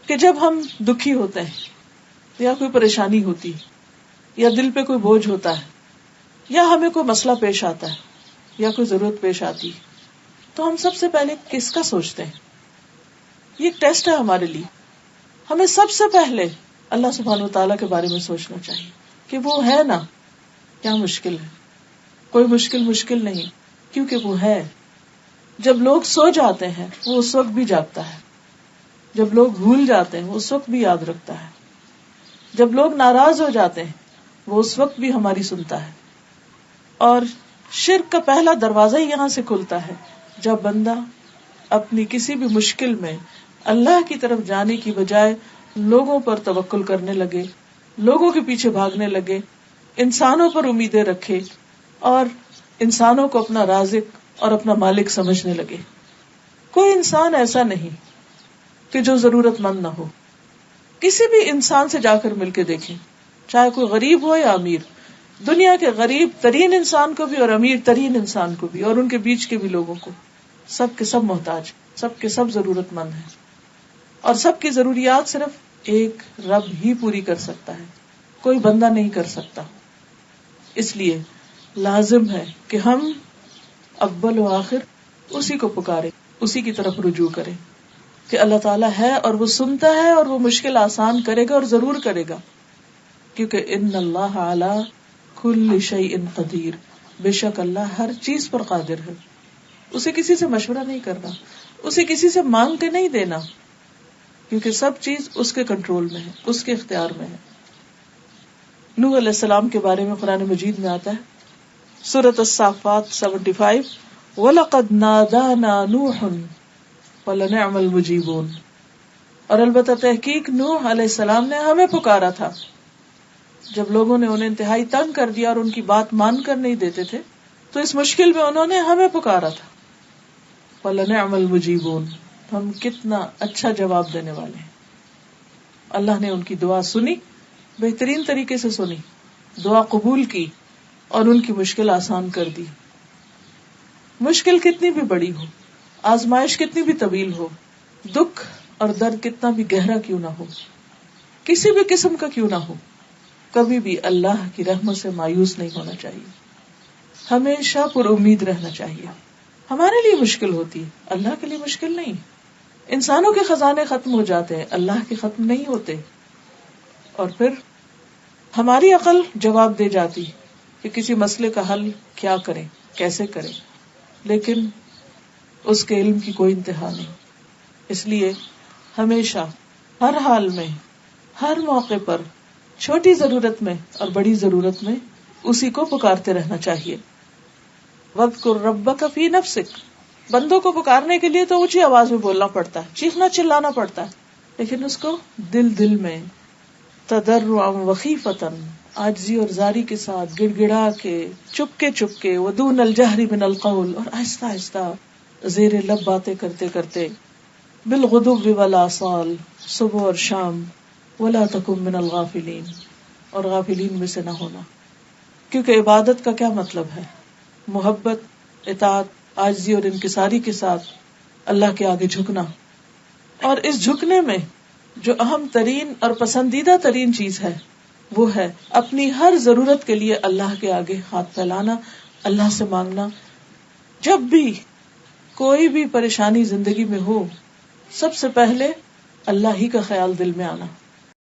کہ جب ہم دکھی ہوتے ہیں یا کوئی پریشانی ہوتی یا دل پہ کوئی بوجھ ہوتا ہے یا ہمیں کوئی مسئلہ پیش آتا ہے یا کوئی ضرورت پیش آتی تو ہم سب سے پہلے کس کا سوچتے ہیں؟ یہ ایک ٹیسٹ ہے ہمارے لیے. ہمیں سب سے پہلے اللہ سبحانہ وتعالیٰ کے بارے میں سوچنا چاہیے کہ وہ ہے نا. کیا مشکل ہے؟ کوئی مشکل نہیں، کیونکہ وہ ہے. جب لوگ سو جاتے ہیں وہ اس وقت بھی جاگتا ہے، جب لوگ بھول جاتے ہیں وہ اس وقت بھی یاد رکھتا ہے، جب لوگ ناراض ہو جاتے ہیں وہ اس وقت بھی ہماری سنتا ہے. اور شرک کا پہلا دروازہ ہی یہاں سے کھلتا ہے جب بندہ اپنی کسی بھی مشکل میں اللہ کی طرف جانے کی بجائے لوگوں پر توکل کرنے لگے، لوگوں کے پیچھے بھاگنے لگے، انسانوں پر امیدیں رکھے اور انسانوں کو اپنا رازق اور اپنا مالک سمجھنے لگے. کوئی انسان ایسا نہیں کہ جو ضرورت مند نہ ہو. کسی بھی انسان سے جا کر مل کے دیکھیں، چاہے کوئی غریب ہو یا امیر، دنیا کے غریب ترین انسان کو بھی اور امیر ترین انسان کو بھی اور ان کے بیچ کے بھی لوگوں کو، سب کے سب محتاج، سب کے سب ضرورت مند ہیں. اور سب کی ضروریات صرف ایک رب ہی پوری کر سکتا ہے، کوئی بندہ نہیں کر سکتا. اس لیے لازم ہے کہ ہم اول و آخر اسی کو پکارے، اسی کی طرف رجوع کریں کہ اللہ تعالیٰ ہے اور وہ سنتا ہے اور وہ مشکل آسان کرے گا اور ضرور کرے گا، کیونکہ ان اللہ علی کل شیء قدیر، بے شک اللہ ہر چیز پر قادر ہے. اسے کسی سے مشورہ نہیں کرنا، اسے کسی سے مانگ کے نہیں دینا، کیونکہ سب چیز اس کے کنٹرول میں ہے، اس کے اختیار میں ہے. نوح علیہ السلام کے بارے میں قرآن مجید میں آتا ہے سورۃ الصافات 75 وَلَقَدْ نَادَانَا نُوحٌ وَلَنِعْمَ الْمُجِيبُونَ، اور البتہ تحقیق نوح علیہ السلام نے ہمیں پکارا تھا جب لوگوں نے انہیں انتہائی تنگ کر دیا اور ان کی بات مان کر نہیں دیتے تھے تو اس مشکل میں انہوں نے ہمیں پکارا تھا. وَلَنِعْمَ الْمُجِيبُونَ، ہم کتنا اچھا جواب دینے والے ہیں. اللہ نے ان کی دعا سنی، بہترین طریقے سے سنی، دعا قبول کی اور ان کی مشکل آسان کر دی. مشکل کتنی بھی بڑی ہو، آزمائش کتنی بھی طویل ہو، دکھ اور درد کتنا بھی گہرا کیوں نہ ہو، کسی بھی قسم کا کیوں نہ ہو، کبھی بھی اللہ کی رحمت سے مایوس نہیں ہونا چاہیے، ہمیشہ پر امید رہنا چاہیے. ہمارے لیے مشکل ہوتی ہے، اللہ کے لیے مشکل نہیں. انسانوں کے خزانے ختم ہو جاتے ہیں، اللہ کے ختم نہیں ہوتے. اور پھر ہماری عقل جواب دے جاتی کہ کسی مسئلے کا حل کیا کریں، کیسے کریں، لیکن اس کے علم کی کوئی انتہا نہیں. اس لیے ہمیشہ ہر حال میں، ہر موقع پر، چھوٹی ضرورت میں اور بڑی ضرورت میں اسی کو پکارتے رہنا چاہیے. وَاذْكُرْ رَبَّكَ فِي نَفْسِكَ، بندوں کو پکارنے کے لیے تو اونچی آواز میں بولنا پڑتا ہے، چیخنا چلانا پڑتا ہے، لیکن اس کو دل میں تضرعا وخیفۃ، عاجزی اور زاری کے ساتھ، گڑ گڑا کے، چپ کے ودون الجہر من القول، اور آہستہ آہستہ زیر لب باتیں کرتے کرتے، بالغدو والآصال، صبح اور شام، ولا تکن من الغافلین، اور غافلین میں سے نہ ہونا. کیونکہ عبادت کا کیا مطلب ہے؟ محبت، اطاعت، عاجزی اور انکساری کے ساتھ اللہ کے آگے جھکنا. اور اس جھکنے میں جو اہم ترین اور پسندیدہ ترین چیز ہے وہ ہے اپنی ہر ضرورت کے لیے اللہ کے آگے ہاتھ پھیلانا، اللہ سے مانگنا. جب بھی کوئی بھی پریشانی زندگی میں ہو، سب سے پہلے اللہ ہی کا خیال دل میں آنا.